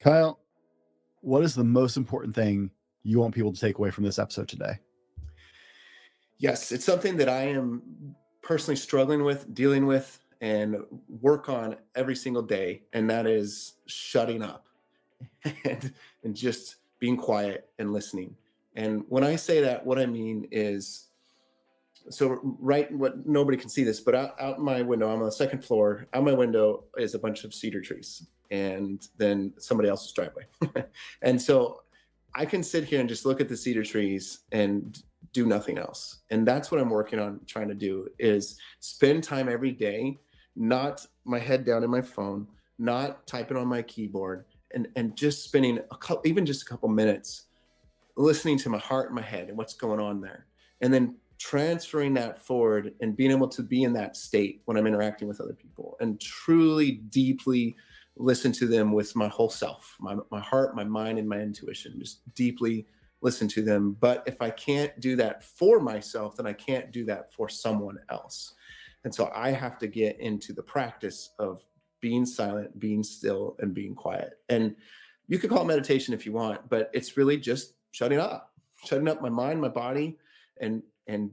Kyle, what is the most important thing you want people to take away from this episode today? Yes, it's something that I am personally struggling with, dealing with, and work on every single day, and that is shutting up and just being quiet and listening. And when I say that, what I mean is right, what nobody can see this, but out my window, I'm on the second floor. Out my window is a bunch of cedar trees, and then somebody else's driveway. And so I can sit here and just look at the cedar trees and do nothing else. And that's what I'm working on trying to do is spend time every day, not my head down in my phone, not typing on my keyboard, and just spending even just a couple minutes listening to my heart and my head and what's going on there. And then transferring that forward and being able to be in that state when I'm interacting with other people and truly deeply listen to them with my whole self, my heart, my mind, and my intuition, just deeply listen to them. But if I can't do that for myself, then I can't do that for someone else. And so I have to get into the practice of being silent, being still, and being quiet. And you could call it meditation if you want, but it's really just shutting up my mind, my body, and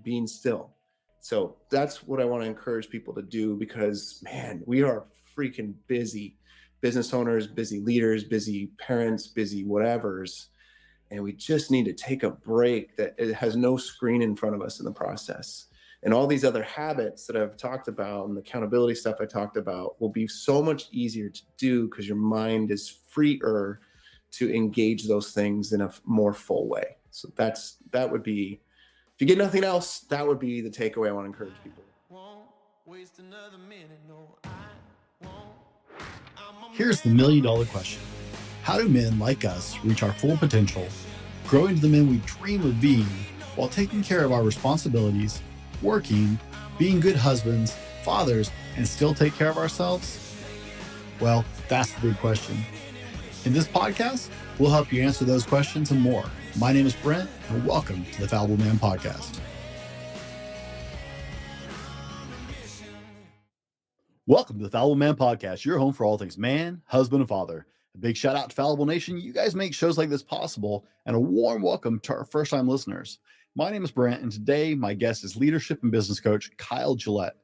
being still. So that's what I want to encourage people to do, because man, we are freaking busy business owners, busy leaders, busy parents, busy whatevers. And we just need to take a break that it has no screen in front of us in the process. And all these other habits that I've talked about and the accountability stuff I talked about will be so much easier to do because your mind is freer to engage those things in a more full way. So that would be, if you get nothing else, that would be the takeaway I want to encourage people. Here's the $1,000,000 question. How do men like us reach our full potential, grow into the men we dream of being, while taking care of our responsibilities, working, being good husbands, fathers, and still take care of ourselves? Well, that's the big question. In this podcast, we'll help you answer those questions and more. My name is Brent, and welcome to the Fallible Man Podcast. Welcome to the Fallible Man Podcast, your home for all things man, husband, and father. A big shout out to Fallible Nation. You guys make shows like this possible, and a warm welcome to our first-time listeners. My name is Brent, and today my guest is leadership and business coach Kyle Gillette.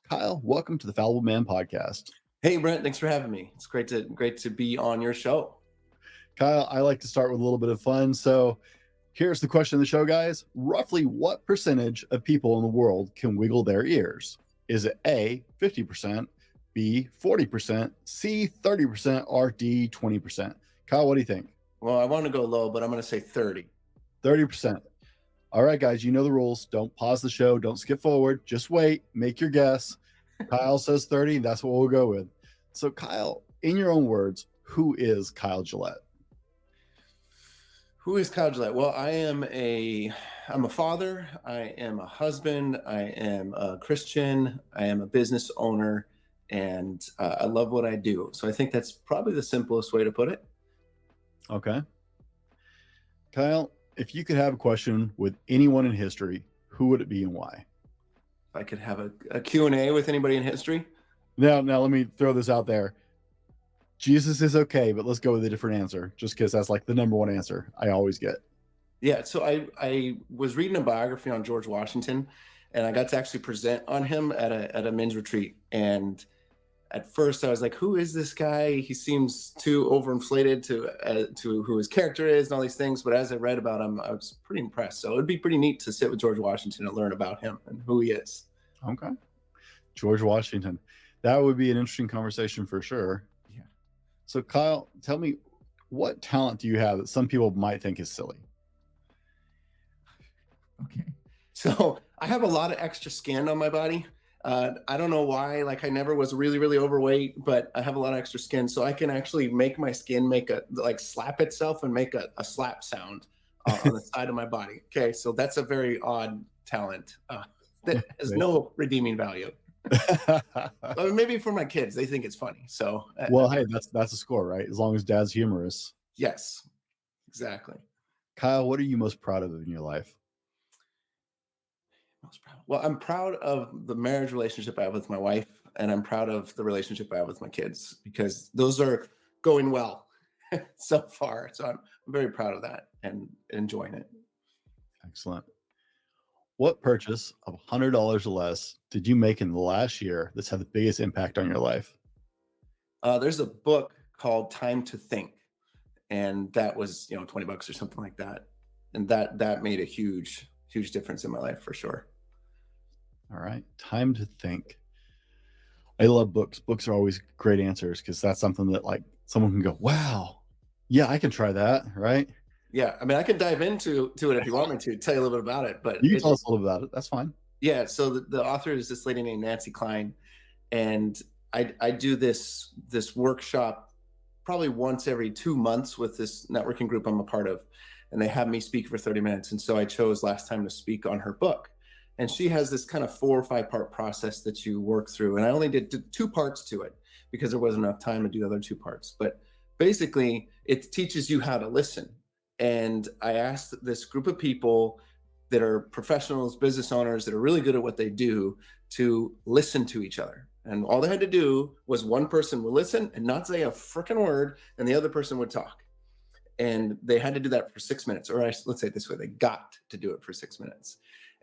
Kyle, welcome to the Fallible Man Podcast. Hey, Brent, thanks for having me. It's great to be on your show. Kyle, I like to start with a little bit of fun. So here's the question of the show, guys. Roughly what percentage of people in the world can wiggle their ears? Is it A, 50%, B, 40%, C, 30%, or D, 20%? Kyle, what do you think? Well, I want to go low, but I'm going to say 30. 30%. All right, guys, you know the rules. Don't pause the show. Don't skip forward. Just wait. Make your guess. Kyle says 30. That's what we'll go with. So, Kyle, in your own words, who is Kyle Gillette? Who is Kyle Gillette? Well, I'm a father. I am a husband. I am a Christian. I am a business owner, and I love what I do. So I think that's probably the simplest way to put it. Okay. Kyle, if you could have a question with anyone in history, who would it be and why? If I could have a Q&A with anybody in history? Now let me throw this out there. Jesus is okay, but let's go with a different answer, just because that's like the number one answer I always get. Yeah, so I was reading a biography on George Washington, and I got to actually present on him at a men's retreat. And at first I was like, who is this guy? He seems too overinflated to who his character is and all these things. But as I read about him, I was pretty impressed. So it'd be pretty neat to sit with George Washington and learn about him and who he is. Okay. George Washington. That would be an interesting conversation for sure. Yeah. So Kyle, tell me, what talent do you have that some people might think is silly? Okay. So I have a lot of extra skin on my body. I don't know why, like I never was really, really overweight, but I have a lot of extra skin. So I can actually make my skin slap itself and make a slap sound on the side of my body. Okay. So that's a very odd talent that has no redeeming value. Maybe for my kids, they think it's funny. So well, hey, that's a score, right? As long as dad's humorous. Yes, exactly. Kyle, what are you most proud of in your life? Well, I'm proud of the marriage relationship I have with my wife, and I'm proud of the relationship I have with my kids, because those are going well. so far. So I'm very proud of that and enjoying it. Excellent. What purchase of $100 or less did you make in the last year that's had the biggest impact on your life? There's a book called Time to Think, and that was, $20 or something like that. And that made a huge difference in my life for sure. All right. Time to think. I love books. Books are always great answers because that's something that like someone can go, wow, yeah, I can try that. Right. Yeah, I mean, I can dive into it if you want me to tell you a little bit about it, but You can tell us a little bit about it. That's fine. yeah. So the author is this lady named Nancy Klein, and I do this workshop probably once every 2 months with this networking group I'm a part of, and they have me speak for 30 minutes. And so I chose last time to speak on her book, and she has this kind of 4 or 5 part process that you work through, and I only did 2 parts to it because there wasn't enough time to do the other 2 parts. But basically, it teaches you how to listen. And I asked this group of people that are professionals, business owners that are really good at what they do to listen to each other. And all they had to do was one person would listen and not say a freaking word, and the other person would talk. And they had to do that for 6 minutes, or let's say it this way, they got to do it for 6 minutes.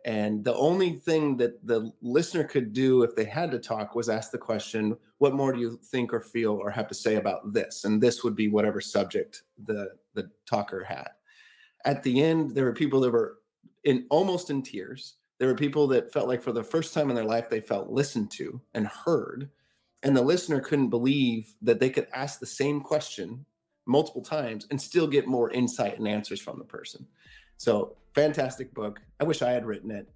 And the only thing that the listener could do if they had to talk was ask the question, what more do you think or feel or have to say about this? And this would be whatever subject the talker had. At the end, there were people that were almost in tears. There were people that felt like for the first time in their life, they felt listened to and heard. And the listener couldn't believe that they could ask the same question multiple times and still get more insight and answers from the person. So fantastic book. I wish I had written it,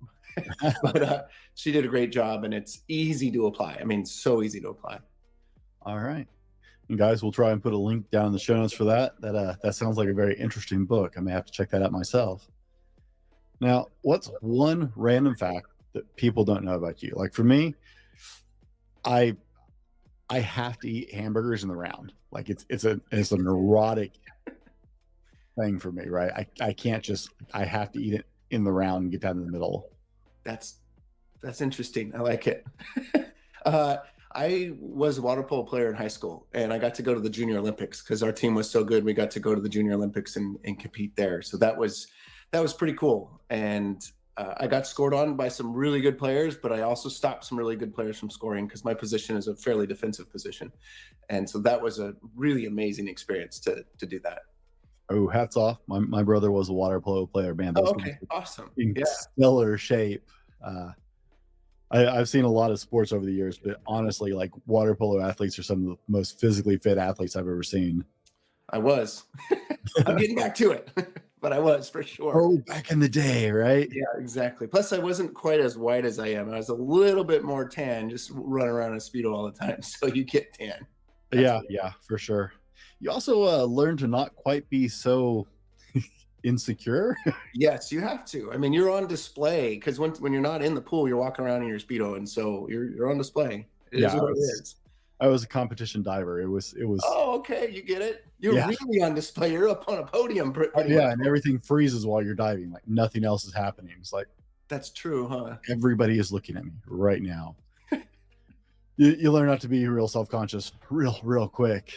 but she did a great job, and it's easy to apply. I mean, so easy to apply. All right. And guys, we'll try and put a link down in the show notes for that. That sounds like a very interesting book. I may have to check that out myself. Now, what's one random fact that people don't know about you? Like for me, I have to eat hamburgers in the round. Like it's a neurotic thing for me, right? I can't just, I have to eat it in the round and get down in the middle. That's interesting. I like it. I was a water polo player in high school, and I got to go to the Junior Olympics because our team was so good. We got to go to the Junior Olympics and compete there. So that was pretty cool. And I got scored on by some really good players, but I also stopped some really good players from scoring because my position is a fairly defensive position. And so that was a really amazing experience to do that. Oh, hats off. My brother was a water polo player, man. Oh, okay. Awesome. In Yeah. stellar shape. I've seen a lot of sports over the years, but honestly, like water polo athletes are some of the most physically fit athletes I've ever seen. I was. I'm getting back to it, but I was for sure. Oh, back in the day, right? Yeah, exactly. Plus, I wasn't quite as white as I am. I was a little bit more tan, just running around in Speedo all the time. So you get tan. Yeah, for sure. You also learn to not quite be so insecure. Yes, you have to. I mean, you're on display because when you're not in the pool, you're walking around in your Speedo, and so you're on display. It is what it is. I was a competition diver. It was. Oh, okay, you get it. You're really on display. You're up on a podium. And everything freezes while you're diving. Like nothing else is happening. It's like that's true, huh? Everybody is looking at me right now. You learn not to be real self-conscious real quick.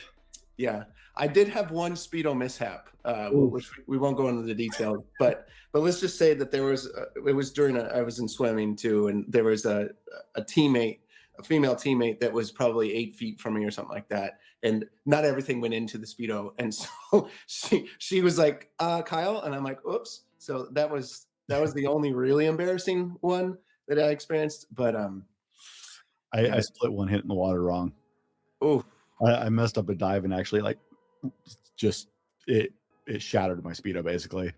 Yeah, I did have one Speedo mishap, which we won't go into the details, but let's just say that there was it was during I was in swimming too, and there was a teammate, a female teammate that was probably 8 feet from me or something like that, and not everything went into the Speedo, and so she was like, Kyle, and I'm like, oops. So that was the only really embarrassing one that I experienced, but I split one hit in the water wrong. Oh. I messed up a dive and actually like just it shattered my Speedo basically.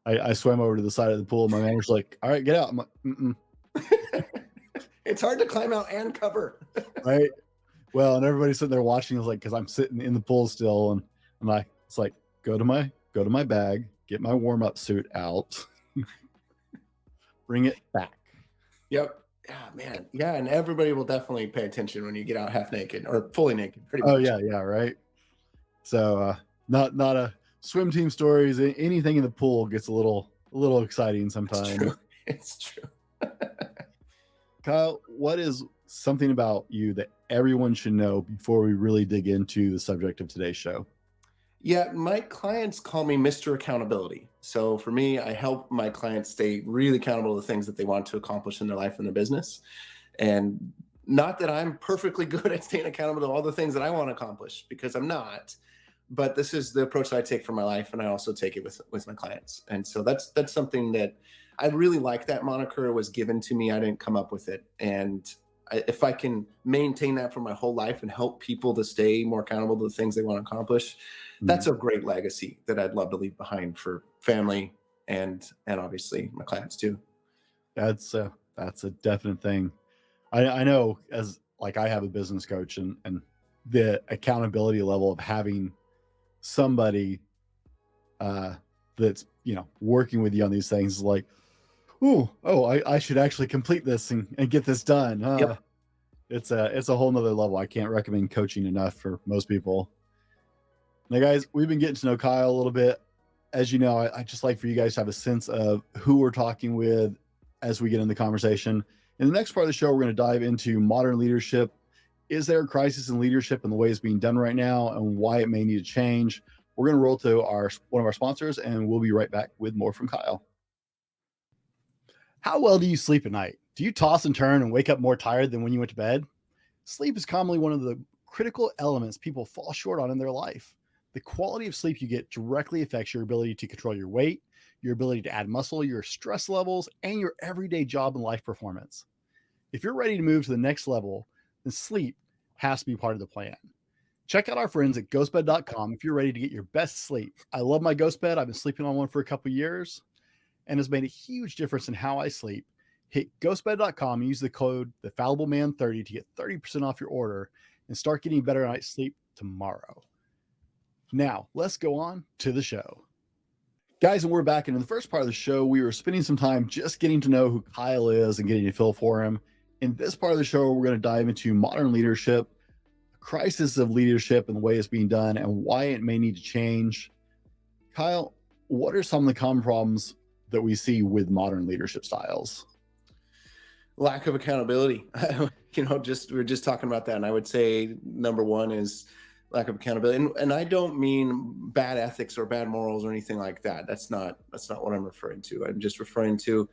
I swam over to the side of the pool. My manager's like, all right, get out. I'm like, mm-mm. It's hard to climb out and cover. Right. Well, and everybody's sitting there watching. I was like, because I'm sitting in the pool still, and I'm like, it's like, go to my bag, get my warm-up suit out, bring it back. Yep. Yeah, man. Yeah, and everybody will definitely pay attention when you get out half naked or fully naked. Pretty much. Oh yeah, right. So not a swim team stories. Anything in the pool gets a little exciting sometimes. It's true. Kyle, what is something about you that everyone should know before we really dig into the subject of today's show? Yeah, my clients call me Mr. Accountability. So for me, I help my clients stay really accountable to the things that they want to accomplish in their life and their business. And not that I'm perfectly good at staying accountable to all the things that I want to accomplish, because I'm not. But this is the approach that I take for my life, and I also take it with my clients. And so that's something that I really like. That moniker. It was given to me. I didn't come up with it. And if I can maintain that for my whole life and help people to stay more accountable to the things they want to accomplish, that's Mm. a great legacy that I'd love to leave behind for family and obviously my clients too. That's a definite thing. I know, as like, I have a business coach, and the accountability level of having somebody uh that's, working with you on these things is like, I should actually complete this and get this done. Yep. It's a whole nother level. I can't recommend coaching enough for most people. Now, guys, we've been getting to know Kyle a little bit. As you know, I just like for you guys to have a sense of who we're talking with as we get in the conversation. In the next part of the show, we're going to dive into modern leadership. Is there a crisis in leadership in the way it's being done right now, and why it may need to change? We're going to roll to one of our sponsors, and we'll be right back with more from Kyle. How well do you sleep at night? Do you toss and turn and wake up more tired than when you went to bed? Sleep is commonly one of the critical elements people fall short on in their life. The quality of sleep you get directly affects your ability to control your weight, your ability to add muscle, your stress levels, and your everyday job and life performance. If you're ready to move to the next level, then sleep has to be part of the plan. Check out our friends at ghostbed.com if you're ready to get your best sleep. I love my ghost bed. I've been sleeping on one for a couple years and has made a huge difference in how I sleep. Hit ghostbed.com and use the code TheFallibleMan30 to get 30% off your order and start getting better night's sleep tomorrow. Now, let's go on to the show. Guys, and we're back. And in the first part of the show, we were spending some time just getting to know who Kyle is and getting a feel for him. In this part of the show, we're going to dive into modern leadership, the crisis of leadership and the way it's being done, and why it may need to change. Kyle, what are some of the common problems that we see with modern leadership styles? Lack of accountability. We were just talking about that, and I would say number one is lack of accountability. And I don't mean bad ethics or bad morals or anything like that. That's not what I'm referring to. I'm just referring to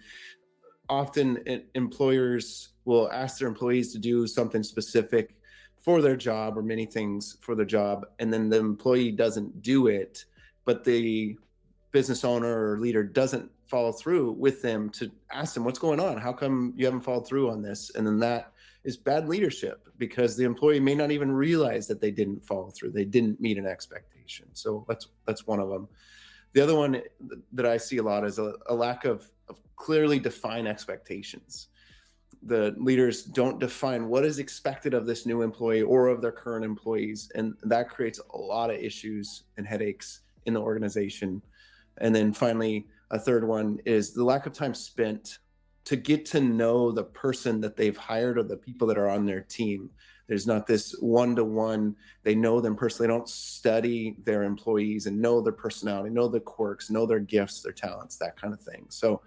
often employers will ask their employees to do something specific for their job or many things for their job, and then the employee doesn't do it, but the business owner or leader doesn't follow through with them to ask them what's going on, how come you haven't followed through on this, and then that is bad leadership because the employee may not even realize that they didn't follow through, they didn't meet an expectation. So that's one of them. The other one that I see a lot is a lack of clearly defined expectations. The leaders don't define what is expected of this new employee or of their current employees, and that creates a lot of issues and headaches in the organization. And then finally, a third one is the lack of time spent to get to know the person that they've hired or the people that are on their team. There's not this one-to-one, they know them personally, they don't study their employees and know their personality, know their quirks, know their gifts, their talents, that kind of thing. So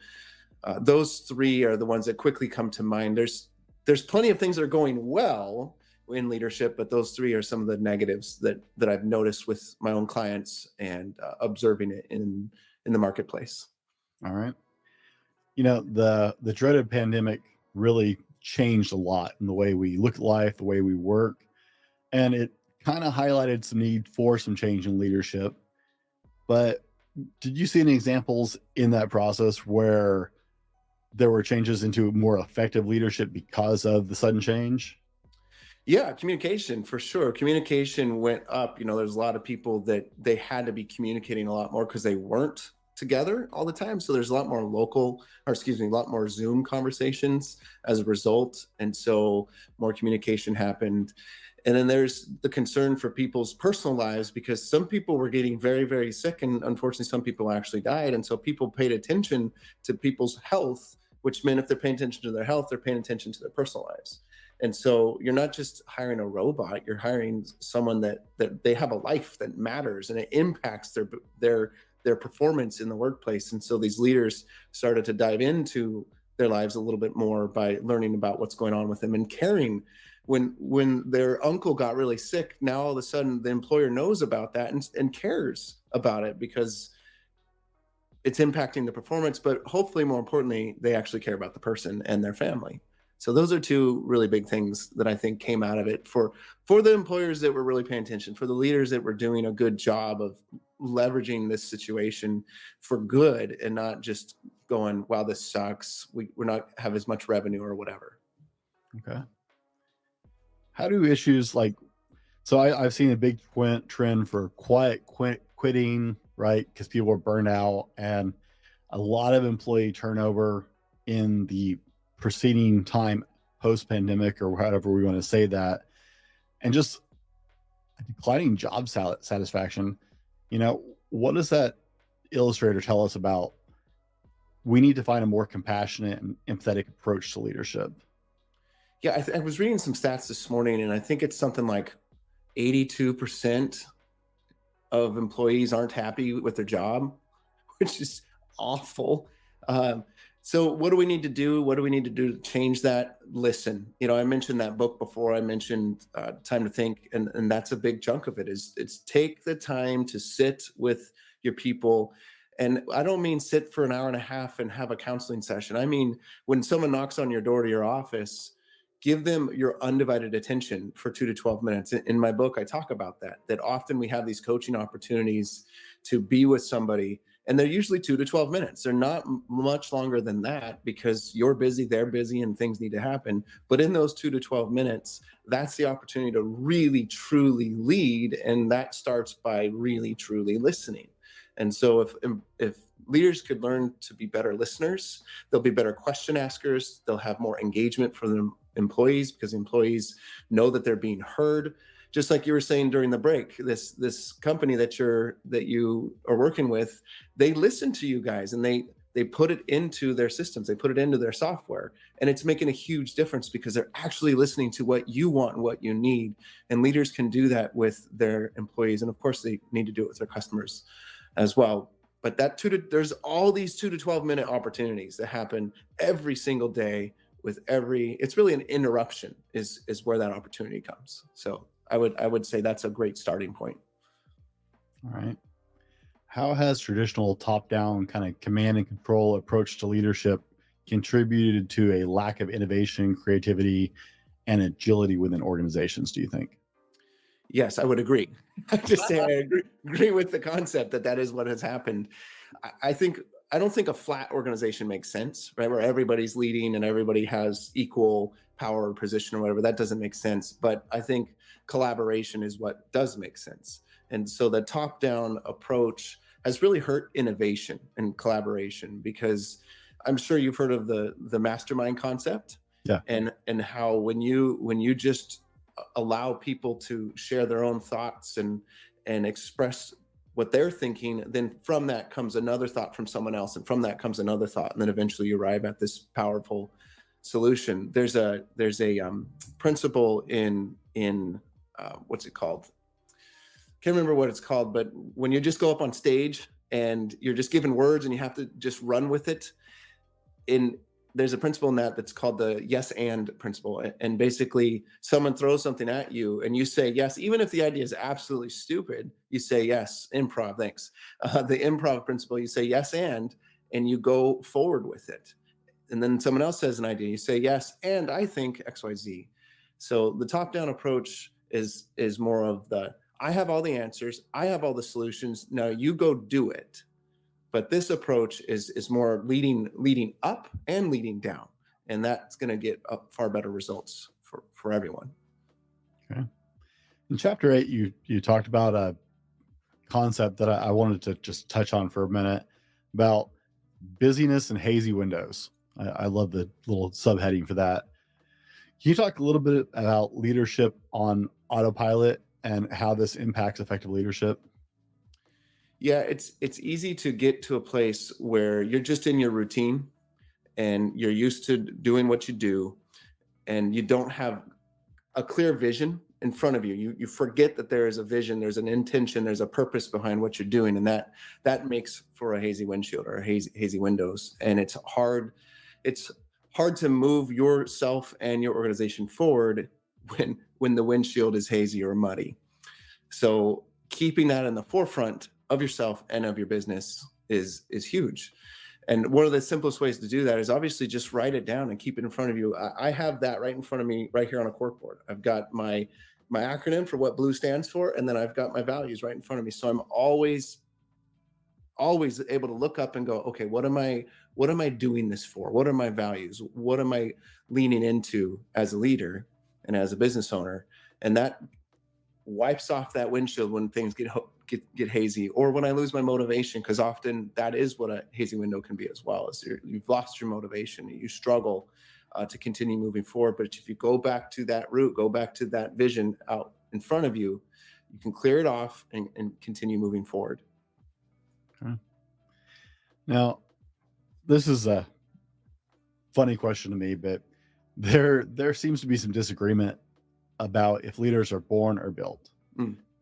those three are the ones that quickly come to mind. There's plenty of things that are going well in leadership, but those three are some of the negatives that I've noticed with my own clients and observing it in the marketplace. All right. The dreaded pandemic really changed a lot in the way we look at life, the way we work, and it kind of highlighted some need for some change in leadership. But did you see any examples in that process where there were changes into more effective leadership because of the sudden change? Yeah, communication for sure. Communication went up. There's a lot of people that they had to be communicating a lot more because they weren't together all the time. So there's a lot more a lot more Zoom conversations as a result. And so more communication happened. And then there's the concern for people's personal lives because some people were getting very, very sick. And unfortunately, some people actually died. And so people paid attention to people's health, which meant if they're paying attention to their health, they're paying attention to their personal lives. And so you're not just hiring a robot, you're hiring someone that they have a life that matters and it impacts their performance in the workplace. And so these leaders started to dive into their lives a little bit more by learning about what's going on with them and caring when their uncle got really sick, now all of a sudden the employer knows about that and cares about it because it's impacting the performance, but hopefully more importantly, they actually care about the person and their family. So those are two really big things that I think came out of it for the employers that were really paying attention, for the leaders that were doing a good job of leveraging this situation for good and not just going, wow, this sucks. We're not have as much revenue or whatever. Okay. How do issues like, so I've seen a big trend for quiet quitting, right? Because people are burned out, and a lot of employee turnover in the preceding time post pandemic, or however we want to say that, and just declining job satisfaction. What does that illustrator tell us about? We need to find a more compassionate and empathetic approach to leadership. Yeah, I was reading some stats this morning, and I think it's something like 82% of employees aren't happy with their job, which is awful. Um, so what do we need to do? What do we need to do to change that? Listen, I mentioned that book before. I mentioned Time to Think, and that's a big chunk of it. It's take the time to sit with your people. And I don't mean sit for an hour and a half and have a counseling session. I mean, when someone knocks on your door to your office, give them your undivided attention for 2 to 12 minutes. In my book, I talk about that often we have these coaching opportunities to be with somebody, and they're usually 2 to 12 minutes. They're not much longer than that because you're busy, they're busy, and things need to happen. But in those 2 to 12 minutes, that's the opportunity to really, truly lead. And that starts by really, truly listening. And so if leaders could learn to be better listeners, they'll be better question askers, they'll have more engagement from their employees because employees know that they're being heard. Just like you were saying during the break, this company that you are working with, they listen to you guys, and they put it into their systems, they put it into their software, and it's making a huge difference because they're actually listening to what you want and what you need. And leaders can do that with their employees, and of course they need to do it with their customers as well. But there's all these 2 to 12 minute opportunities that happen every single day. It's really an interruption is where that opportunity comes. So I would say that's a great starting point. All right. How has traditional top-down kind of command and control approach to leadership contributed to a lack of innovation, creativity, and agility within organizations, do you think? Yes, I would agree. I just say I agree with the concept that is what has happened. I don't think a flat organization makes sense, right? Where everybody's leading and everybody has equal power or position or whatever. That doesn't make sense. But I think collaboration is what does make sense. And so the top-down approach has really hurt innovation and collaboration, because I'm sure you've heard of the mastermind concept. Yeah. And how when you just allow people to share their own thoughts and express what they're thinking, then from that comes another thought from someone else, and from that comes another thought, and then eventually you arrive at this powerful solution. There's a principle in what's it called? Can't remember what it's called, but when you just go up on stage and you're just given words and you have to just run with it, there's a principle in that's called the yes and principle. And basically someone throws something at you and you say yes, even if the idea is absolutely stupid, you say yes. Improv, thanks. The improv principle, you say yes and you go forward with it. And then someone else says an idea, you say yes and I think XYZ. So the top-down approach is more of I have all the answers, I have all the solutions, now you go do it. But this approach is more leading up and leading down, and that's going to get far better results for everyone. Okay. In chapter 8, you talked about a concept that I wanted to just touch on for a minute about busyness and hazy windows. I love the little subheading for that. Can you talk a little bit about leadership on autopilot and how this impacts effective leadership? Yeah, it's easy to get to a place where you're just in your routine and you're used to doing what you do, and you don't have a clear vision in front of you. You forget that there is a vision, there's an intention, there's a purpose behind what you're doing, and that makes for a hazy windshield or hazy windows. And it's hard to move yourself and your organization forward when the windshield is hazy or muddy. So keeping that in the forefront of yourself and of your business is huge. And one of the simplest ways to do that is obviously just write it down and keep it in front of you. I have that right in front of me right here on a corkboard. I've got my acronym for what Blue stands for, and then I've got my values right in front of me. So I'm always able to look up and go, okay, what am I doing this for? What are my values? What am I leaning into as a leader and as a business owner? And that wipes off that windshield when things get hazy, or when I lose my motivation, because often that is what a hazy window can be as well. Is you've lost your motivation, you struggle to continue moving forward. But if you go back to that root, go back to that vision out in front of you, you can clear it off and continue moving forward. Okay. Now, this is a funny question to me, but there seems to be some disagreement about if leaders are born or built.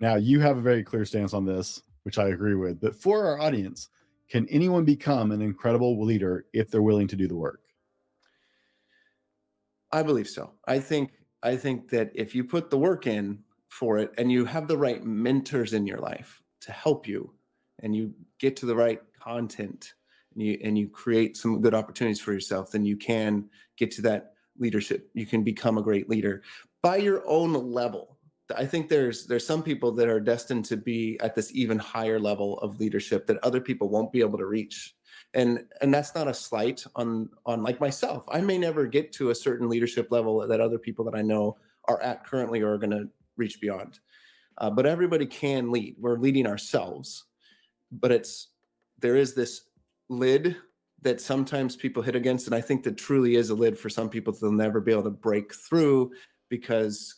Now, you have a very clear stance on this, which I agree with. But for our audience, can anyone become an incredible leader if they're willing to do the work? I believe so. I think that if you put the work in for it, and you have the right mentors in your life to help you, and you get to the right content, and you create some good opportunities for yourself, then you can get to that leadership. You can become a great leader by your own level. I think there's some people that are destined to be at this even higher level of leadership that other people won't be able to reach. And that's not a slight on like myself. I may never get to a certain leadership level that other people that I know are at currently or are going to reach beyond. But everybody can lead. We're leading ourselves, but there is this lid that sometimes people hit against. And I think that truly is a lid for some people that they'll never be able to break through, because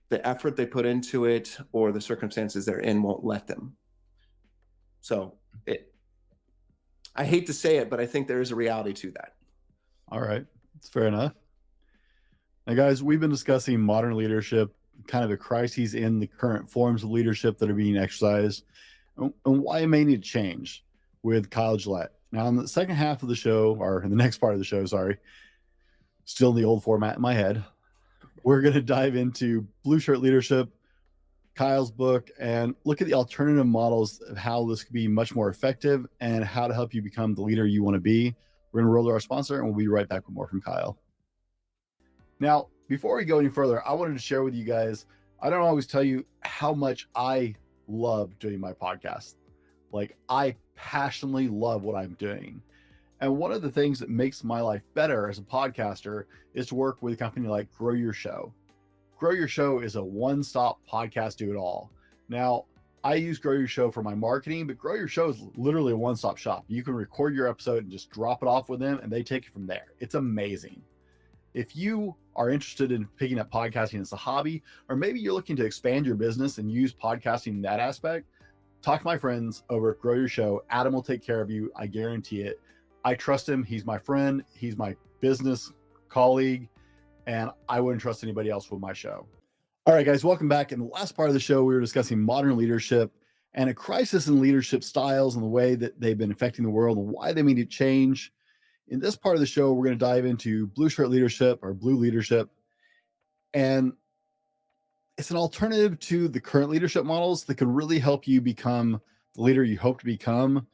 the effort they put into it or the circumstances they're in won't let them. So I hate to say it, but I think there is a reality to that. All right. That's fair enough. Now, guys, we've been discussing modern leadership, kind of the crises in the current forms of leadership that are being exercised, and why it may need to change with Kyle Gillette. Now, in the second half of the show, or in the next part of the show, sorry, still in the old format in my head, we're going to dive into Blue Shirt Leadership, Kyle's book, and look at the alternative models of how this could be much more effective and how to help you become the leader you want to be. We're going to roll to our sponsor, and we'll be right back with more from Kyle. Now, before we go any further, I wanted to share with you guys, I don't always tell you how much I love doing my podcast. Like, I passionately love what I'm doing. And one of the things that makes my life better as a podcaster is to work with a company like Grow Your Show. Grow Your Show is a one-stop podcast do-it-all. Now, I use Grow Your Show for my marketing, but Grow Your Show is literally a one-stop shop. You can record your episode and just drop it off with them, and they take it from there. It's amazing. If you are interested in picking up podcasting as a hobby, or maybe you're looking to expand your business and use podcasting in that aspect, talk to my friends over at Grow Your Show. Adam will take care of you. I guarantee it. I trust him. He's my friend. He's my business colleague, and I wouldn't trust anybody else with my show. All right, guys, welcome back. In the last part of the show, we were discussing modern leadership and a crisis in leadership styles and the way that they've been affecting the world and why they need to change. In this part of the show, we're going to dive into Blue Shirt Leadership, or Blue Leadership, and it's an alternative to the current leadership models that could really help you become the leader you hope to become.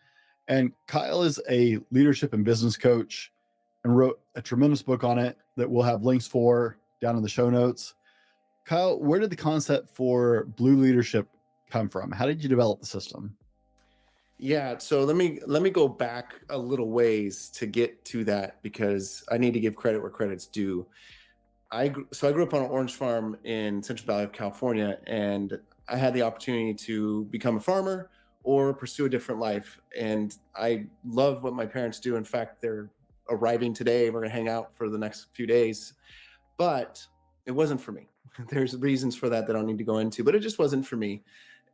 And Kyle is a leadership and business coach and wrote a tremendous book on it that we'll have links for down in the show notes. Kyle, where did the concept for Blue Leadership come from? How did you develop the system? Yeah, so let me go back a little ways to get to that, because I need to give credit where credit's due. I grew up on an orange farm in Central Valley of California, and I had the opportunity to become a farmer or pursue a different life. And I love what my parents do. In fact, they're arriving today. We're going to hang out for the next few days, but it wasn't for me. There's reasons for that I don't need to go into, but it just wasn't for me.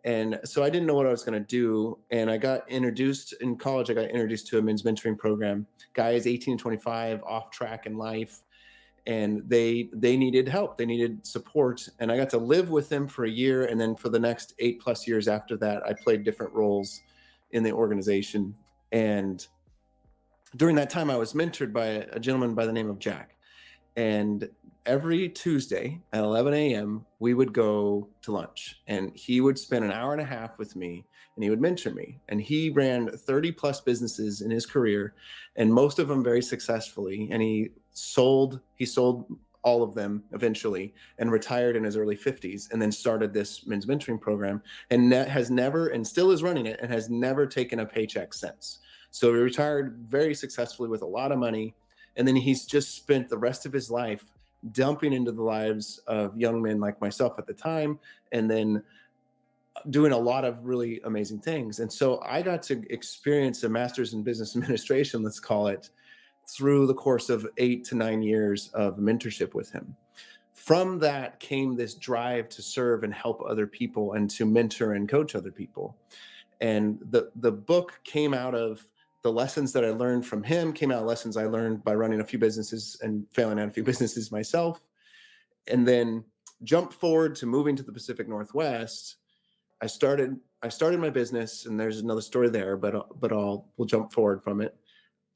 And so I didn't know what I was going to do. And I got introduced in college. I got introduced to a men's mentoring program. Guys 18 to 25, off track in life. And they needed help. They needed support. And I got to live with them for a year. And then for the next 8+ years after that, I played different roles in the organization. And during that time, I was mentored by a gentleman by the name of Jack. And every Tuesday at 11 a.m., we would go to lunch, and he would spend an hour and a half with me, and he would mentor me. And he ran 30 plus businesses in his career, and most of them very successfully. And he sold all of them eventually and retired in his early 50s, and then started this men's mentoring program, and has never, and still is running it, and has never taken a paycheck since. So he retired very successfully with a lot of money. And then he's just spent the rest of his life dumping into the lives of young men like myself at the time, and then doing a lot of really amazing things. And so I got to experience a master's in business administration, let's call it, through the course of 8 to 9 years of mentorship with him. From that came this drive to serve and help other people and to mentor and coach other people. And the book came out of the lessons that I learned from him, came out of lessons I learned by running a few businesses and failing at a few businesses myself. And then jump forward to moving to the Pacific Northwest. I started my business, and there's another story there, but we'll jump forward from it.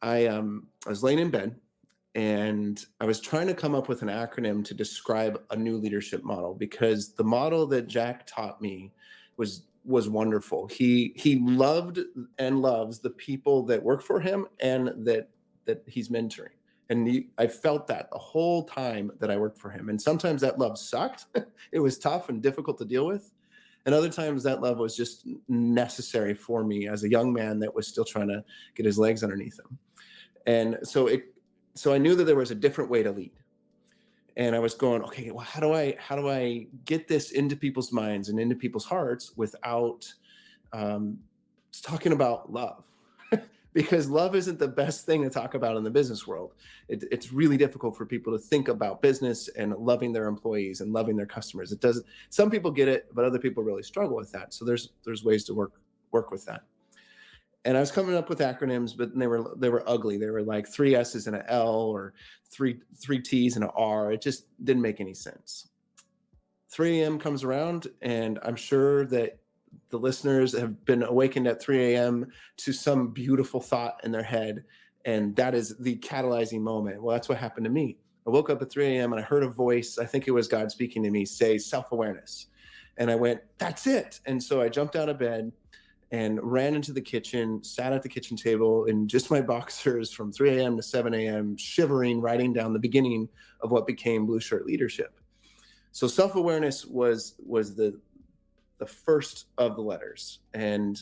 I was laying in bed, and I was trying to come up with an acronym to describe a new leadership model, because the model that Jack taught me was wonderful. He loved and loves the people that work for him and that he's mentoring. And I felt that the whole time that I worked for him. And sometimes that love sucked. It was tough and difficult to deal with. And other times that love was just necessary for me as a young man that was still trying to get his legs underneath him. And so I knew that there was a different way to lead. And I was going, okay, well, how do I get this into people's minds and into people's hearts without um, talking about love? Because love isn't the best thing to talk about in the business world. It's really difficult for people to think about business and loving their employees and loving their customers. It doesn't. Some people get it, but other people really struggle with that. So there's ways to work with that. And I was coming up with acronyms, but they were ugly. They were like 3 S's and an L, or three T's and an R. It just didn't make any sense. 3 a.m. comes around, and I'm sure that the listeners have been awakened at 3 a.m. to some beautiful thought in their head, and that is the catalyzing moment. Well, that's what happened to me. I woke up at 3 a.m. and I heard a voice, I think it was God speaking to me, say self-awareness. And I went, that's it. And so I jumped out of bed and ran into the kitchen, sat at the kitchen table in just my boxers from 3 a.m. to 7 a.m., shivering, writing down the beginning of what became Blue Shirt Leadership. So self-awareness was the first of the letters. And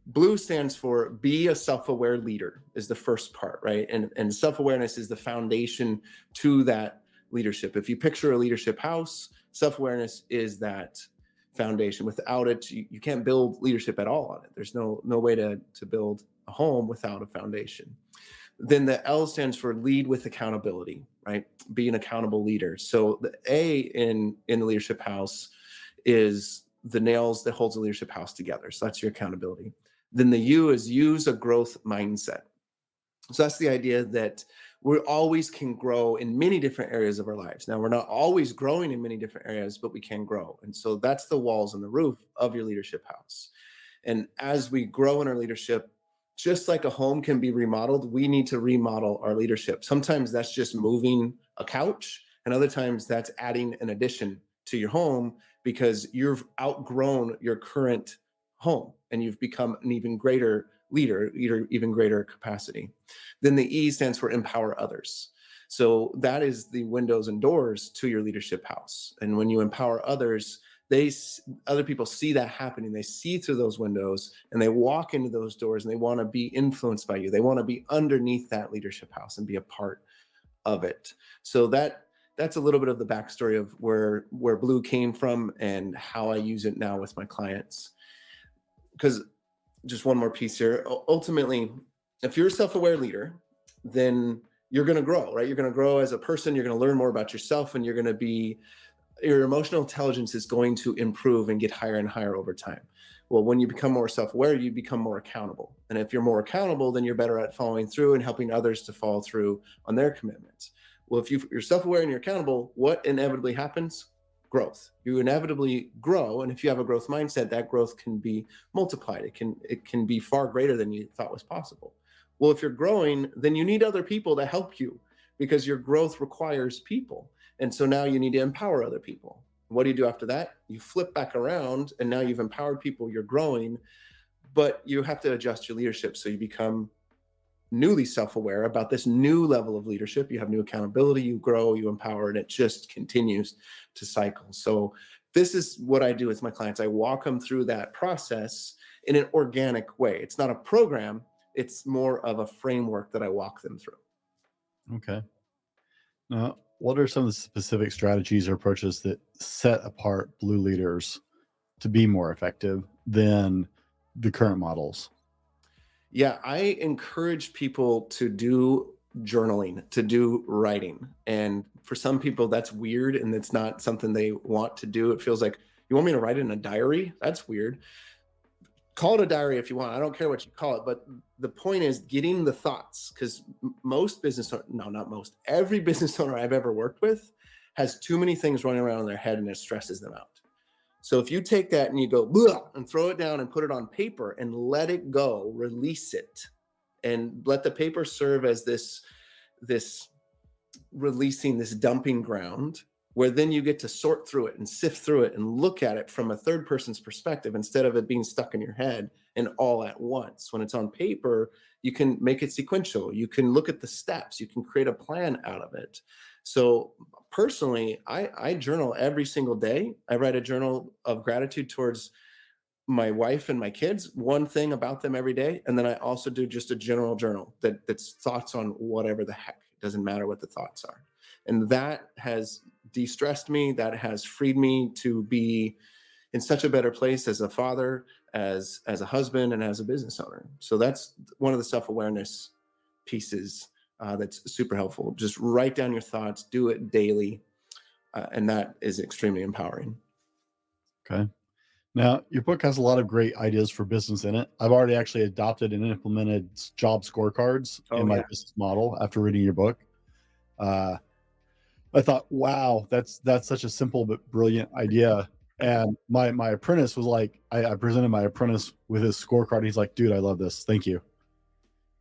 Blue stands for be a self-aware leader, is the first part, right? And self-awareness is the foundation to that leadership. If you picture a leadership house, self-awareness is that foundation. Without it, you can't build leadership at all on it. There's no way to build a home without a foundation. Then the L stands for lead with accountability, right? Be an accountable leader. So the A in the leadership house is the nails that holds the leadership house together. So that's your accountability. Then the U is use a growth mindset. So that's the idea that we always can grow in many different areas of our lives. Now, we're not always growing in many different areas, but we can grow. And so that's the walls and the roof of your leadership house. And as we grow in our leadership, just like a home can be remodeled, we need to remodel our leadership. Sometimes that's just moving a couch, and other times that's adding an addition to your home because you've outgrown your current home and you've become an even greater leader, even greater capacity. Then the E stands for empower others. So that is the windows and doors to your leadership house. And when you empower others, other people see that happening. They see through those windows and they walk into those doors and they want to be influenced by you. They want to be underneath that leadership house and be a part of it. So that's a little bit of the backstory of where Blue came from and how I use it now with my clients. Because just one more piece here. Ultimately, if you're a self-aware leader, then you're going to grow, right? You're going to grow as a person. You're going to learn more about yourself, and your emotional intelligence is going to improve and get higher and higher over time. Well, when you become more self-aware, you become more accountable. And if you're more accountable, then you're better at following through and helping others to follow through on their commitments. Well, if you're self-aware and you're accountable, what inevitably happens? Growth. You inevitably grow. And if you have a growth mindset, that growth can be multiplied. It can be far greater than you thought was possible. Well, if you're growing, then you need other people to help you because your growth requires people. And so now you need to empower other people. What do you do after that? You flip back around, and now you've empowered people, you're growing, but you have to adjust your leadership. So you become newly self-aware about this new level of leadership. You have new accountability, you grow, you empower, and it just continues to cycle. So this is what I do with my clients. I walk them through that process in an organic way. It's not a program, it's more of a framework that I walk them through. Okay. Now, what are some of the specific strategies or approaches that set apart blue leaders to be more effective than the current models? Yeah, I encourage people to do journaling, to do writing. And for some people, that's weird and it's not something they want to do. It feels like, you want me to write in a diary? That's weird. Call it a diary if you want. I don't care what you call it. But the point is getting the thoughts, because most business, no, not most, every business owner I've ever worked with has too many things running around in their head and it stresses them out. So if you take that and you go and throw it down and put it on paper and let it go, release it, and let the paper serve as this releasing, this dumping ground, where then you get to sort through it and sift through it and look at it from a third person's perspective instead of it being stuck in your head and all at once. When it's on paper, you can make it sequential. You can look at the steps. You can create a plan out of it. So personally, I journal every single day. I write a journal of gratitude towards my wife and my kids, one thing about them every day. And then I also do just a general journal that's thoughts on whatever the heck. It doesn't matter what the thoughts are. And that has de-stressed me. That has freed me to be in such a better place as a father, as a husband, and as a business owner. So that's one of the self-awareness pieces that's super helpful. Just write down your thoughts, do it daily, and that is extremely empowering. Okay. Now, your book has a lot of great ideas for business in it. I've already actually adopted and implemented job scorecards in my business model after reading your book. I thought, wow, that's such a simple but brilliant idea. And my apprentice was like, I presented my apprentice with his scorecard. He's like, dude, I love this. Thank you.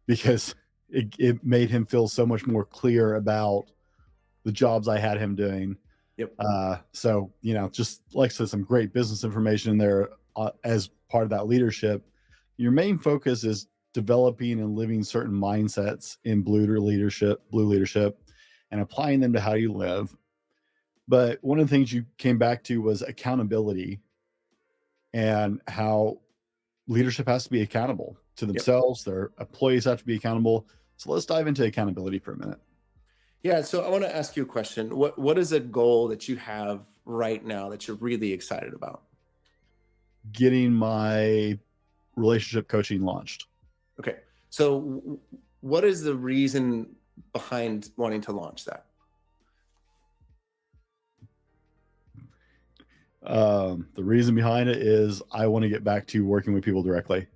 Because it made him feel so much more clear about the jobs I had him doing. Yep. So, just like I said, some great business information in there as part of that leadership. Your main focus is developing and living certain mindsets in blue leadership, and applying them to how you live. But one of the things you came back to was accountability and how leadership has to be accountable to themselves. Their employees have to be accountable. So let's dive into accountability for a minute. Yeah. So I want to ask you a question. What is a goal that you have right now that you're really excited about? Getting my relationship coaching launched. Okay. So what is the reason behind wanting to launch that? The reason behind it is I want to get back to working with people directly.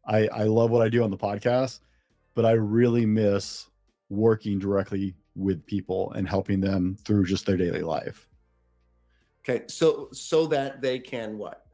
I love what I do on the podcast, but I really miss working directly with people and helping them through just their daily life. Okay. So that they can what?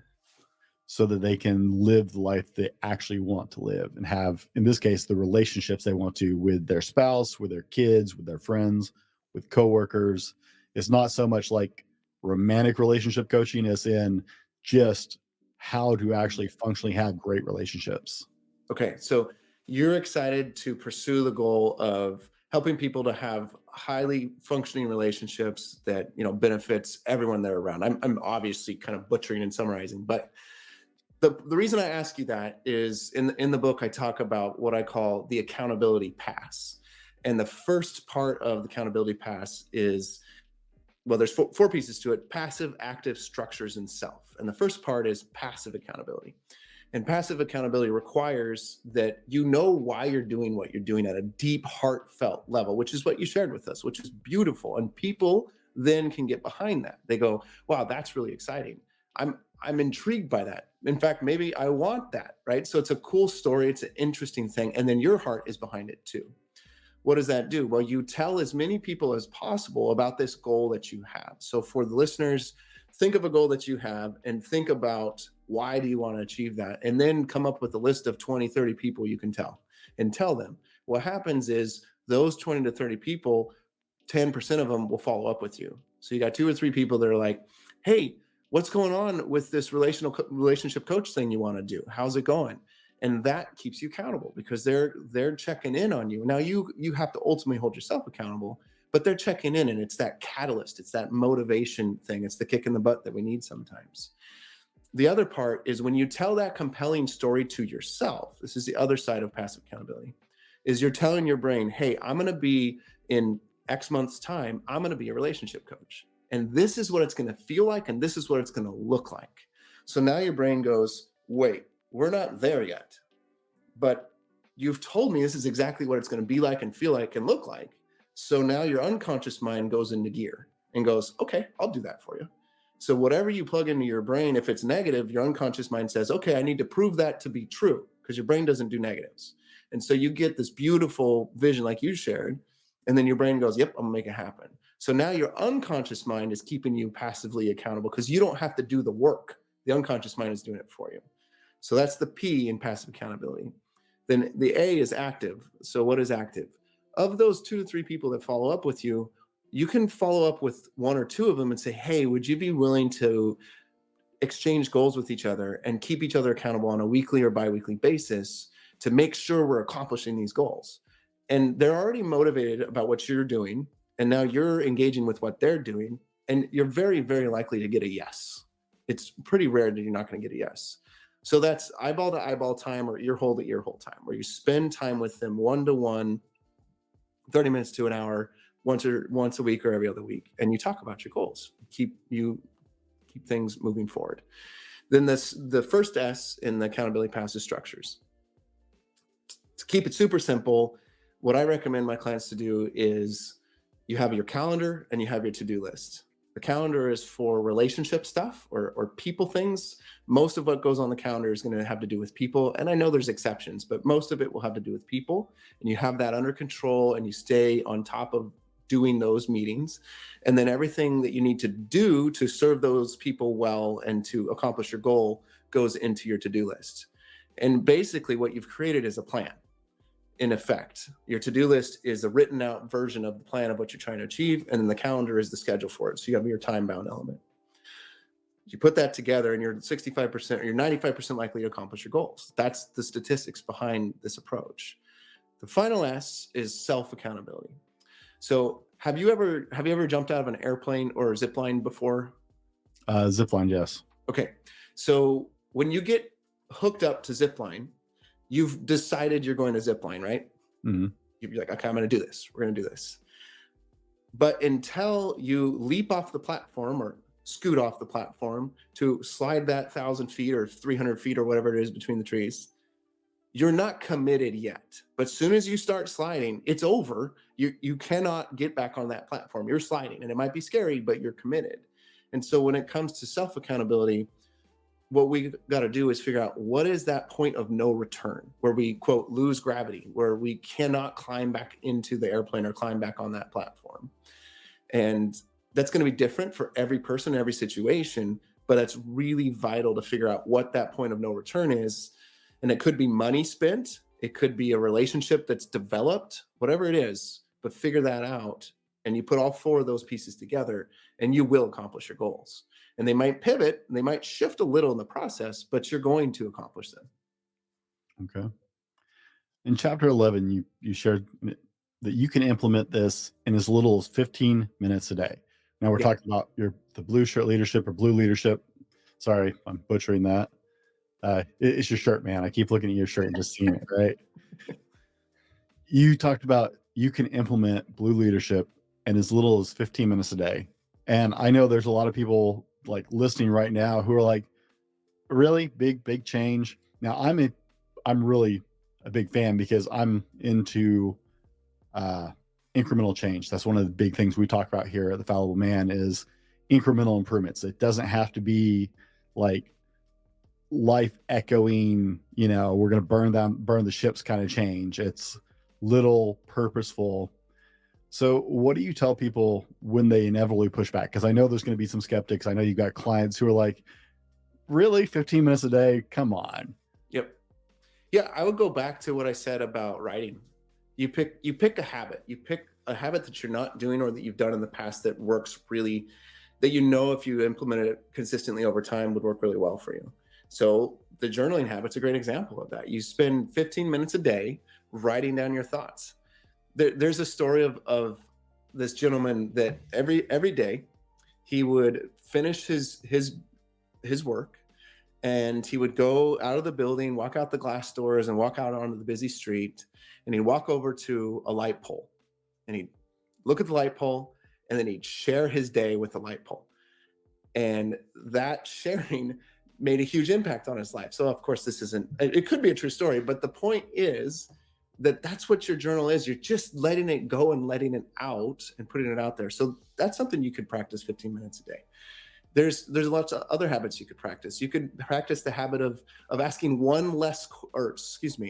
So that they can live the life they actually want to live and have, in this case, the relationships they want to with their spouse, with their kids, with their friends, with coworkers. It's not so much like romantic relationship coaching as in just how to actually functionally have great relationships. Okay. So you're excited to pursue the goal of helping people to have highly functioning relationships that, benefits everyone they're around. I'm obviously kind of butchering and summarizing, but the reason I ask you that is in the book, I talk about what I call the accountability pass. And the first part of the accountability pass is, well, there's four pieces to it: passive, active, structures, and self. And the first part is passive accountability. And passive accountability requires that you know why you're doing what you're doing at a deep, heartfelt level, which is what you shared with us, which is beautiful. And people then can get behind that. They go, wow, that's really exciting. I'm intrigued by that. In fact, maybe I want that, right? So it's a cool story. It's an interesting thing. And then your heart is behind it too. What does that do? Well, you tell as many people as possible about this goal that you have. So for the listeners, think of a goal that you have and think about why do you want to achieve that? And then come up with a list of 20, 30 people you can tell and tell them. What happens is those 20 to 30 people, 10% of them will follow up with you. So you got 2 or 3 people that are like, hey, what's going on with this relationship coach thing you want to do? How's it going? And that keeps you accountable because they're checking in on you. Now you have to ultimately hold yourself accountable, but they're checking in, and it's that catalyst, it's that motivation thing, it's the kick in the butt that we need sometimes. The other part is when you tell that compelling story to yourself, this is the other side of passive accountability, is you're telling your brain, hey, I'm going to be in X months time, I'm going to be a relationship coach. And this is what it's going to feel like, and this is what it's going to look like. So now your brain goes, wait, we're not there yet, but you've told me this is exactly what it's going to be like and feel like and look like. So now your unconscious mind goes into gear and goes, okay, I'll do that for you. So whatever you plug into your brain, if it's negative, your unconscious mind says, okay, I need to prove that to be true, because your brain doesn't do negatives. And so you get this beautiful vision like you shared, and then your brain goes, yep, I'm gonna make it happen. So now your unconscious mind is keeping you passively accountable because you don't have to do the work. The unconscious mind is doing it for you. So that's the P in passive accountability. Then the A is active. So what is active? Of those 2 to 3 people that follow up with you, you can follow up with 1 or 2 of them and say, hey, would you be willing to exchange goals with each other and keep each other accountable on a weekly or biweekly basis to make sure we're accomplishing these goals? And they're already motivated about what you're doing, and now you're engaging with what they're doing, and you're very, very likely to get a yes. It's pretty rare that you're not going to get a yes. So that's eyeball to eyeball time or ear hole to ear hole time, where you spend time with them one-to-one, 30 minutes to an hour, once a week or every other week, and you talk about your goals. Keep things moving forward. Then the first S in the accountability path is structures. To keep it super simple, what I recommend my clients to do is you have your calendar and you have your to-do list. The calendar is for relationship stuff or people things. Most of what goes on the calendar is going to have to do with people. And I know there's exceptions, but most of it will have to do with people. And you have that under control and you stay on top of doing those meetings. And then everything that you need to do to serve those people well and to accomplish your goal goes into your to-do list. And basically what you've created is a plan. In effect, your to-do list is a written out version of the plan of what you're trying to achieve, and then the calendar is the schedule for it. So you have your time-bound element. You put that together and you're 65% or you're 95% likely to accomplish your goals. That's the statistics behind this approach. The final S is self-accountability. So have you ever jumped out of an airplane or zip line before? Zip line, yes. Okay. So when you get hooked up to zip line, you've decided you're going to zip line, right? Mm-hmm. You'd be like, okay, I'm going to do this. We're going to do this. But until you leap off the platform or scoot off the platform to slide that 1,000 feet or 300 feet or whatever it is between the trees, you're not committed yet. But as soon as you start sliding, it's over. You cannot get back on that platform. You're sliding, and it might be scary, but you're committed. And so when it comes to self-accountability, what we got to do is figure out what is that point of no return where we, quote, lose gravity, where we cannot climb back into the airplane or climb back on that platform. And that's going to be different for every person, every situation, but it's really vital to figure out what that point of no return is. And it could be money spent. It could be a relationship that's developed, whatever it is, but figure that out. And you put all 4 of those pieces together and you will accomplish your goals. And they might pivot, they might shift a little in the process, but you're going to accomplish them. Okay. In chapter 11, you shared that you can implement this in as little as 15 minutes a day. Now we're talking about the blue shirt leadership or blue leadership. Sorry, I'm butchering that. It's your shirt, man. I keep looking at your shirt and just seeing it, right? You talked about you can implement blue leadership in as little as 15 minutes a day. And I know there's a lot of people like listening right now who are like, really big change. Now I'm really a big fan because I'm into incremental change. That's one of the big things we talk about here at the Fallible Man is incremental improvements. It doesn't have to be like life echoing, we're going to burn the ships kind of change. It's little purposeful. So what do you tell people when they inevitably push back? Because I know there's going to be some skeptics. I know you've got clients who are like, really 15 minutes a day? Come on. Yep. Yeah. I would go back to what I said about writing. You pick a habit. You pick a habit that you're not doing or that you've done in the past that works really, that you know if you implemented it consistently over time would work really well for you. So the journaling habit's a great example of that. You spend 15 minutes a day writing down your thoughts. There's a story of this gentleman that every day he would finish his work, and he would go out of the building, walk out the glass doors, and walk out onto the busy street, and he'd walk over to a light pole, and he'd look at the light pole, and then he'd share his day with the light pole. And that sharing made a huge impact on his life. So of course it could be a true story, but the point is that that's what your journal is. You're just letting it go and letting it out and putting it out there. So that's something you could practice 15 minutes a day. There's lots of other habits you could practice. You could practice the habit of asking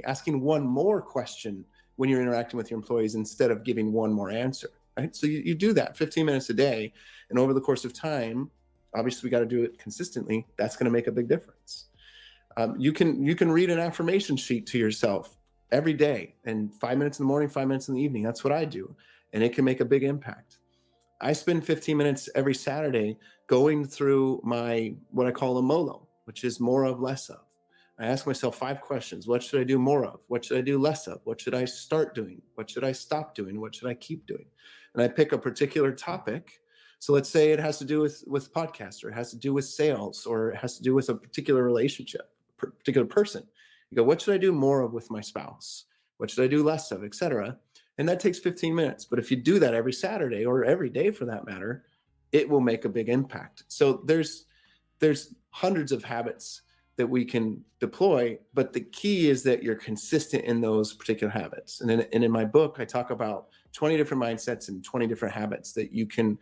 asking one more question when you're interacting with your employees instead of giving one more answer, right? So you do that 15 minutes a day, and over the course of time, obviously we got to do it consistently. That's going to make a big difference. You can read an affirmation sheet to yourself every day, and 5 minutes in the morning, 5 minutes in the evening. That's what I do, and it can make a big impact. I spend 15 minutes every Saturday going through my, what I call a MOLO, which is more of, less of. I ask myself 5 questions. What should I do more of? What should I do less of? What should I start doing? What should I stop doing? What should I keep doing? And I pick a particular topic. So let's say it has to do with podcasts, or it has to do with sales, or it has to do with a particular relationship, particular person. You go, what should I do more of with my spouse? What should I do less of, etc.? And that takes 15 minutes. But if you do that every Saturday, or every day for that matter, it will make a big impact. So there's hundreds of habits that we can deploy, but the key is that you're consistent in those particular habits. And in my book, I talk about 20 different mindsets and 20 different habits that you can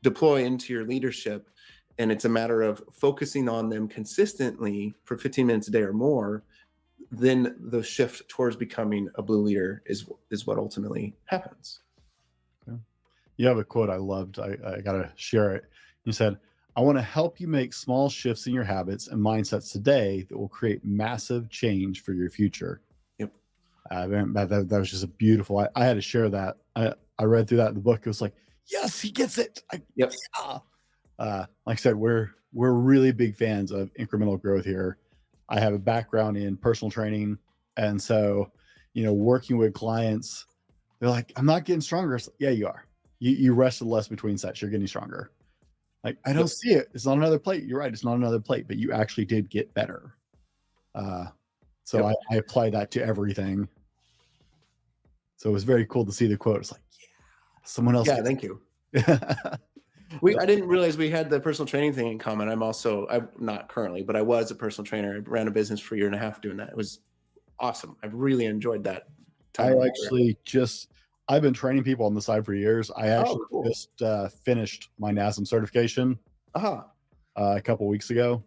deploy into your leadership. And it's a matter of focusing on them consistently for 15 minutes a day or more. Then the shift towards becoming a blue leader is what ultimately happens. You have a quote I loved. I got to share it. You said, I want to help you make small shifts in your habits and mindsets today that will create massive change for your future. Yep. That was just a beautiful, I had to share that. I read through that in the book. It was like, yes, he gets it. Yep. Yeah. Like I said, we're really big fans of incremental growth here. I have a background in personal training. And so, working with clients, they're like, I'm not getting stronger. Like, yeah, you are. You rested less between sets. You're getting stronger. Like, I don't see it. It's not another plate. You're right. It's not another plate, but you actually did get better. So I apply that to everything. So it was very cool to see the quote. It's like, yeah, someone else. Yeah, thank you. I didn't realize we had the personal training thing in common. I'm not currently, but I was a personal trainer. I ran a business for a year and a half doing that. It was awesome. I really enjoyed that time. I've been training people on the side for years. I actually just finished my NASM certification a couple weeks ago.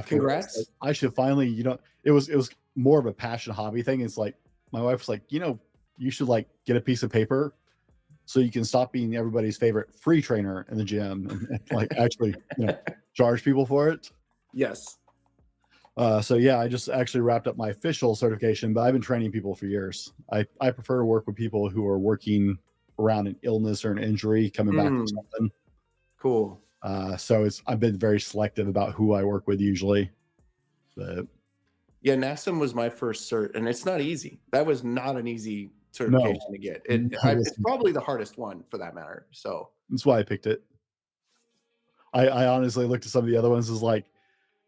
Congrats. I should finally, it was more of a passion hobby thing. It's like, my wife was like, you should get a piece of paper so you can stop being everybody's favorite free trainer in the gym and actually, charge people for it. Yes. So yeah, I just actually wrapped up my official certification, but I've been training people for years. I prefer to work with people who are working around an illness or an injury, coming back from something. Cool. So I've been very selective about who I work with usually. But yeah, NASM was my first cert, and it's not easy. That was not an easy certification to get. It's probably the hardest one for that matter. So that's why I picked it. I honestly looked at some of the other ones as like,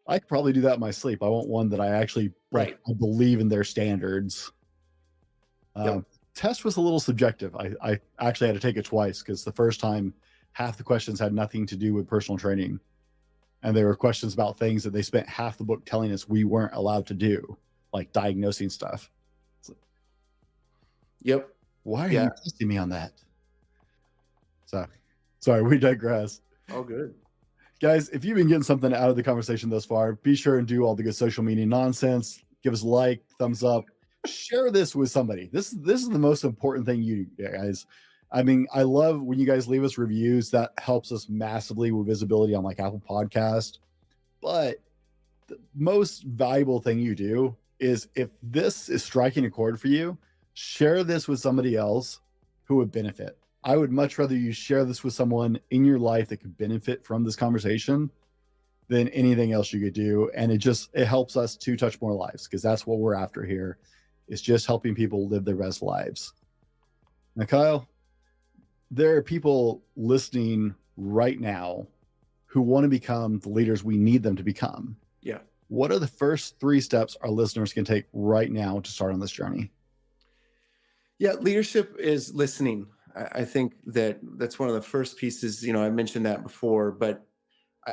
I could probably do that in my sleep. I want one that I actually I believe in their standards. Test was a little subjective. I actually had to take it twice because the first time half the questions had nothing to do with personal training. And they were questions about things that they spent half the book telling us we weren't allowed to do, like diagnosing stuff. Yep. Why are you testing me on that? So, sorry, we digress. Oh, good. Guys, if you've been getting something out of the conversation thus far, be sure and do all the good social media nonsense. Give us a like, thumbs up, share this with somebody. This is the most important thing, you guys. I mean, I love when you guys leave us reviews. That helps us massively with visibility on Apple Podcast. But the most valuable thing you do is, if this is striking a chord for you, share this with somebody else who would benefit. I would much rather you share this with someone in your life that could benefit from this conversation than anything else you could do. And it helps us to touch more lives, because that's what we're after here, is just helping people live their best lives. Now, Kyle, there are people listening right now who want to become the leaders we need them to become. Yeah. What are the first 3 steps our listeners can take right now to start on this journey? Yeah, leadership is listening. I think that's one of the first pieces. I mentioned that before, but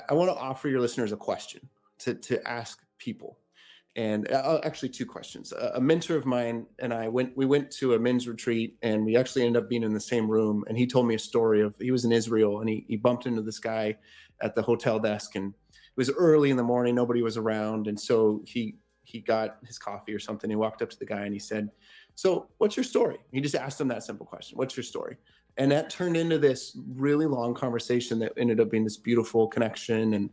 I want to offer your listeners a question to ask people. And actually 2 questions. A mentor of mine and we went to a men's retreat, and we actually ended up being in the same room. And he told me a story of, he was in Israel, and he bumped into this guy at the hotel desk, and it was early in the morning, nobody was around. And so he got his coffee or something. He walked up to the guy and he said, "So what's your story?" He just asked him that simple question. "What's your story?" And that turned into this really long conversation that ended up being this beautiful connection.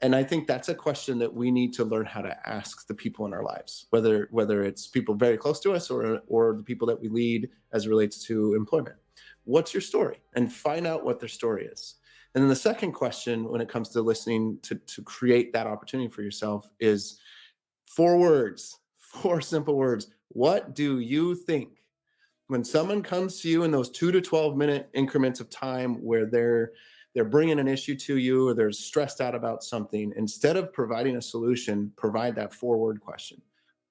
And I think that's a question that we need to learn how to ask the people in our lives, whether it's people very close to us or the people that we lead as it relates to employment. What's your story? And find out what their story is. And then the second question, when it comes to listening, to create that opportunity for yourself, is 4 words, 4 simple words. What do you think? When someone comes to you in those 2 to 12 minute increments of time where they're bringing an issue to you, or they're stressed out about something, instead of providing a solution, provide that 4-word question.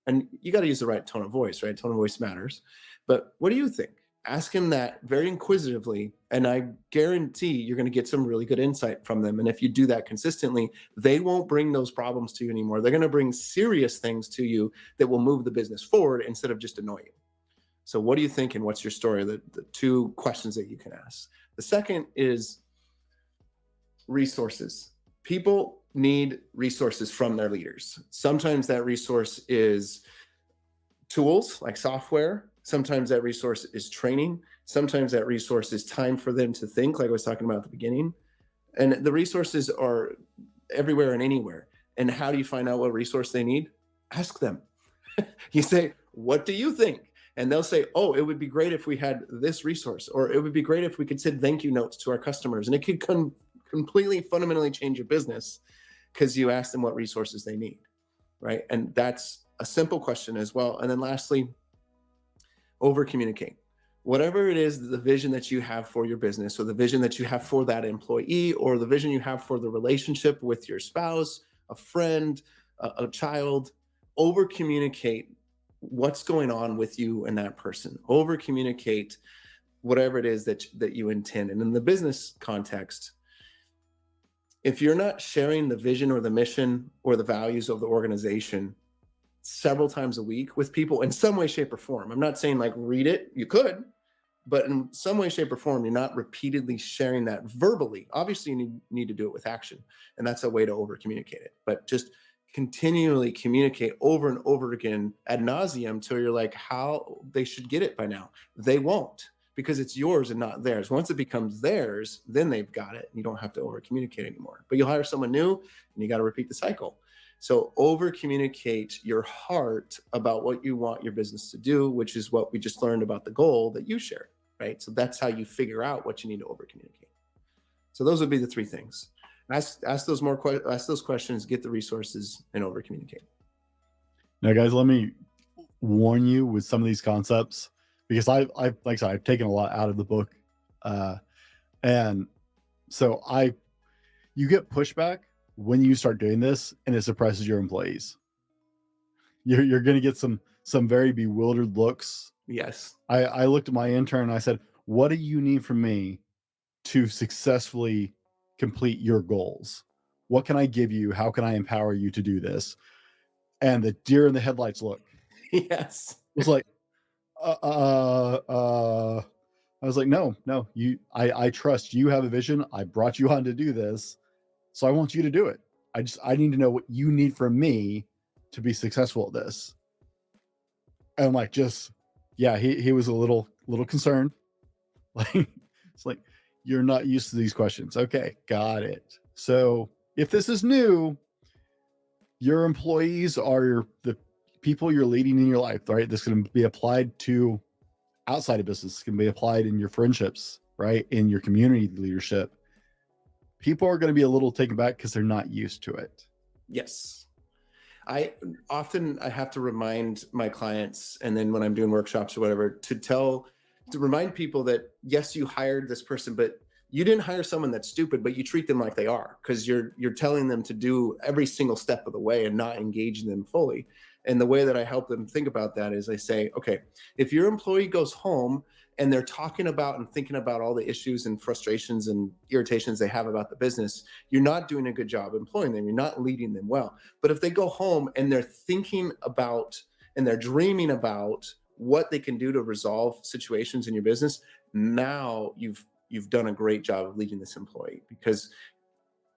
And you got to use the right tone of voice, right? Tone of voice matters. But what do you think? Ask him that very inquisitively, and I guarantee you're going to get some really good insight from them. And if you do that consistently, they won't bring those problems to you anymore. They're going to bring serious things to you that will move the business forward instead of just annoy you. So what do you think, and what's your story? The 2 questions that you can ask. The second is resources. People need resources from their leaders. Sometimes that resource is tools like software. Sometimes that resource is training. Sometimes that resource is time for them to think, like I was talking about at the beginning. And the resources are everywhere and anywhere. And how do you find out what resource they need? Ask them. You say, "What do you think?" And they'll say, "Oh, it would be great if we had this resource," or "It would be great if we could send thank you notes to our customers." And it could completely fundamentally change your business because you ask them what resources they need, right? And that's a simple question as well. And then lastly, over communicate. Whatever it is, the vision that you have for your business, or the vision that you have for that employee, or the vision you have for the relationship with your spouse, a friend, a child, over communicate what's going on with you and that person. Over communicate whatever it is that you intend. And in the business context, if you're not sharing the vision or the mission or the values of the organization several times a week with people in some way, shape, or form, I'm not saying like read it, you could, but in some way, shape, or form, you're not repeatedly sharing that verbally. Obviously, you need to do it with action, and that's a way to over communicate it. But just continually communicate over and over again ad nauseum till you're like, how they should get it by now. They won't, because it's yours and not theirs. Once it becomes theirs, then they've got it, and you don't have to over communicate anymore. But you'll hire someone new, and you got to repeat the cycle. So over communicate your heart about what you want your business to do, which is what we just learned about the goal that you shared, right? So that's how you figure out what you need to over communicate. So those would be the 3 things. Ask those questions, get the resources, and over communicate. Now, guys, let me warn you with some of these concepts, because I've like I said, I've taken a lot out of the book, and so you get pushback when you start doing this, and it suppresses your employees. You're going to get some very bewildered looks. Yes. I looked at my intern and I said, "What do you need from me to successfully complete your goals? What can I give you? How can I empower you to do this?" And the deer in the headlights look. Yes. It was like, I was like, no, I trust you have a vision. I brought you on to do this, so I want you to do it. I need to know what you need from me to be successful at this. And I'm like, he was a little concerned. Like, it's like, you're not used to these questions. Okay, got it. So if this is new, your employees are the people you're leading in your life, right? This can be applied to outside of business, can be applied in your friendships, right? In your community leadership. People are going to be a little taken back because they're not used to it. Yes. I have to remind my clients, and then when I'm doing workshops or whatever, to remind people that yes, you hired this person, but you didn't hire someone that's stupid, but you treat them like they are, because you're telling them to do every single step of the way and not engaging them fully. And the way that I help them think about that is I say, okay, if your employee goes home and they're talking about and thinking about all the issues and frustrations and irritations they have about the business, you're not doing a good job employing them. You're not leading them well. But if they go home and they're thinking about and they're dreaming about what they can do to resolve situations in your business, now you've done a great job of leading this employee. Because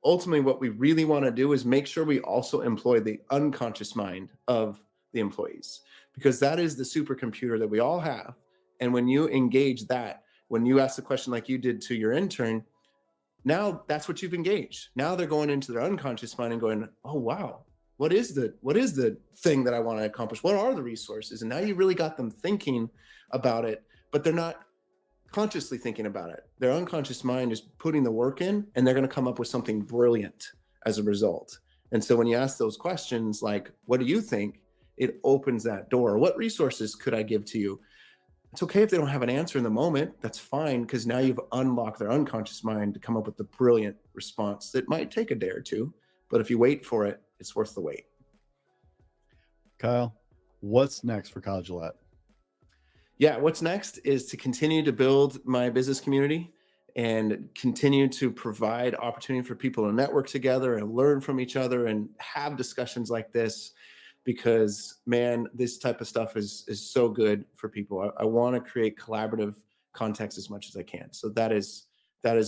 ultimately what we really want to do is make sure we also employ the unconscious mind of the employees, because that is the supercomputer that we all have. And when you engage that, when you ask the question like you did to your intern, now that's what you've engaged. Now they're going into their unconscious mind and going, oh, wow, what is the thing that I want to accomplish? What are the resources? And now you really got them thinking about it, but they're not consciously thinking about it. Their unconscious mind is putting the work in, and they're going to come up with something brilliant as a result. And so when you ask those questions, like, what do you think? It opens that door. What resources could I give to you? It's okay if they don't have an answer in the moment. That's fine, because now you've unlocked their unconscious mind to come up with the brilliant response that might take a day or two. But if you wait for it, it's worth the wait. Kyle, what's next for Kyle Gillette? Yeah, what's next is to continue to build my business community and continue to provide opportunity for people to network together and learn from each other and have discussions like this, because man, this type of stuff is so good for people. I want to create collaborative context as much as I can. So that is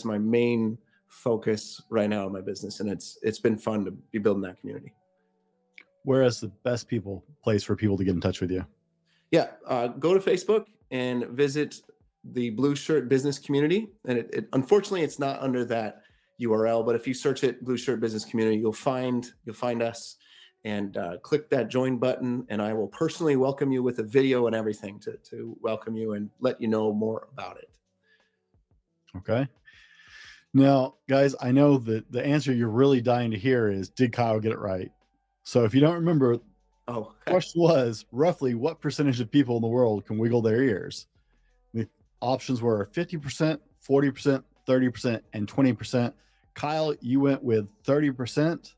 my main focus right now in my business, and it's been fun to be building that community. Where is the best place for people to get in touch with you? Yeah, go to Facebook and visit the Blue Shirt Business Community. And it unfortunately, it's not under that URL, but if you search it, Blue Shirt Business Community, you'll find us, and click that join button. And I will personally welcome you with a video and everything to welcome you and let you know more about it. Okay. Now, guys, I know that the answer you're really dying to hear is, did Kyle get it right? So if you don't remember, the question was roughly what percentage of people in the world can wiggle their ears? The options were 50%, 40%, 30%, and 20%. Kyle, you went with 30%.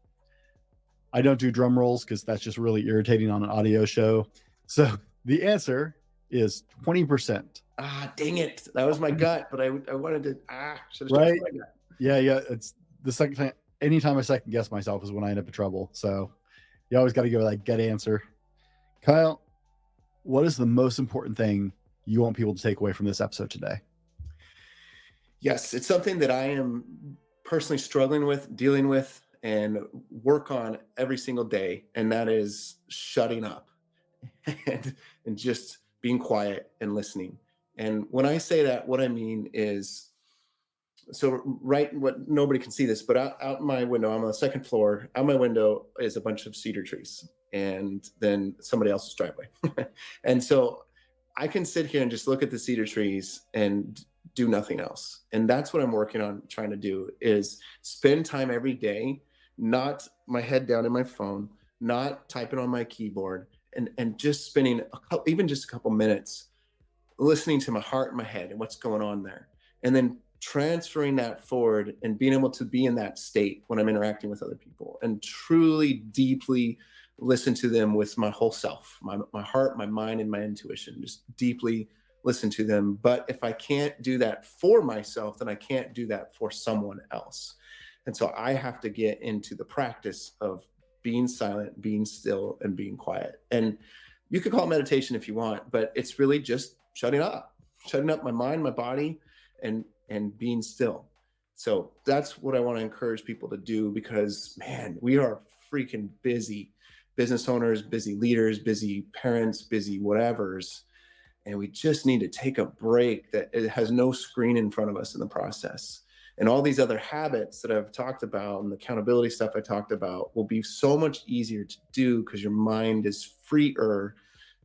I don't do drum rolls because that's just really irritating on an audio show. So the answer is 20%. Ah, dang it. That was my gut, but I wanted to, should have right? my gut. Yeah. It's the second time. Anytime I second guess myself is when I end up in trouble. So you always got to go with that gut answer. Kyle, what is the most important thing you want people to take away from this episode today? Yes, it's something that I am personally struggling with, dealing with, and work on every single day. And that is shutting up and just being quiet and listening. And when I say that, what I mean is, so what nobody can see this, but out my window, I'm on the second floor. Out my window is a bunch of cedar trees, and then somebody else's driveway. And so I can sit here and just look at the cedar trees and do nothing else. And that's what I'm working on trying to do, is spend time every day, not my head down in my phone, not typing on my keyboard, and just spending even just a couple minutes listening to my heart and my head and what's going on there. And then transferring that forward and being able to be in that state when I'm interacting with other people and truly deeply listen to them with my whole self, my heart, my mind, and my intuition, just deeply listen to them. But if I can't do that for myself, then I can't do that for someone else. And so I have to get into the practice of being silent, being still, and being quiet. And you could call it meditation if you want, but it's really just shutting up my mind, my body, and being still. So that's what I want to encourage people to do, because man, we are freaking busy business owners, busy leaders, busy parents, busy whatevers. And we just need to take a break that it has no screen in front of us in the process And all these other habits that I've talked about and the accountability stuff I talked about will be so much easier to do because your mind is freer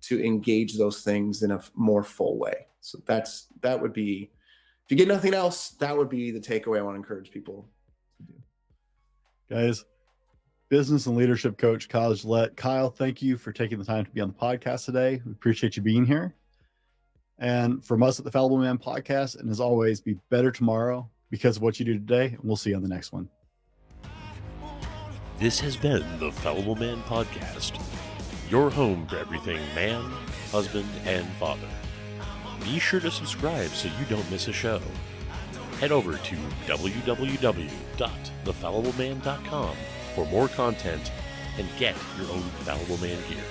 to engage those things in a more full way. So that would be, if you get nothing else, that would be the takeaway I want to encourage people to do. Guys, business and leadership coach Kyle Gillette. Kyle, thank you for taking the time to be on the podcast today. We appreciate you being here. And from us at the Fallible Man podcast, and as always, be better tomorrow because of what you do today. And we'll see you on the next one. This has been the Fallible Man podcast, your home for everything man, husband, and father. Be sure to subscribe so you don't miss a show. Head over to www.thefallibleman.com for more content and get your own Fallible Man gear.